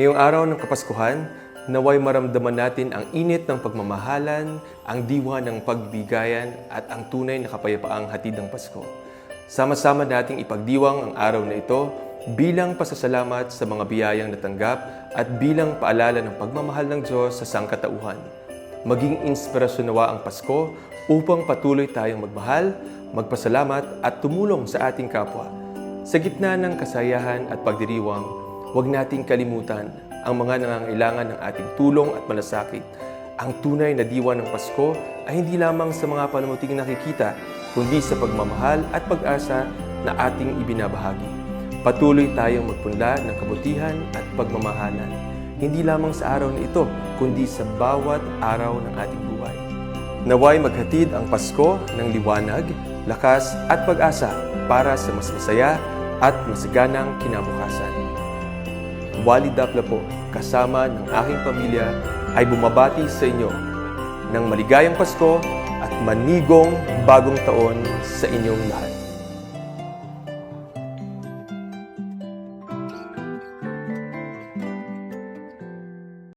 Ngayong araw ng Kapaskuhan, naway maramdaman natin ang init ng pagmamahalan, ang diwa ng pagbigayan at ang tunay na kapayapaang hatid ng Pasko. Sama-sama nating ipagdiwang ang araw na ito bilang pasasalamat sa mga biyayang natanggap at bilang paalala ng pagmamahal ng Diyos sa sangkatauhan. Maging inspirasyon nawa ang Pasko upang patuloy tayong magmahal, magpasalamat at tumulong sa ating kapwa. Sa gitna ng kasayahan at pagdiriwang, huwag nating kalimutan ang mga nangangailangan ng ating tulong at malasakit. Ang tunay na diwa ng Pasko ay hindi lamang sa mga panamuting nakikita, kundi sa pagmamahal at pag-asa na ating ibinabahagi. Patuloy tayong magpunla ng kabutihan at pagmamahalan, hindi lamang sa araw na ito, kundi sa bawat araw ng ating buhay. Naway maghatid ang Pasko ng liwanag, lakas at pag-asa para sa mas masaya at masaganang kinabukasan. Wally Dapla po, kasama ng aking pamilya, ay bumabati sa inyo ng maligayang Pasko at manigong bagong taon sa inyong lahat.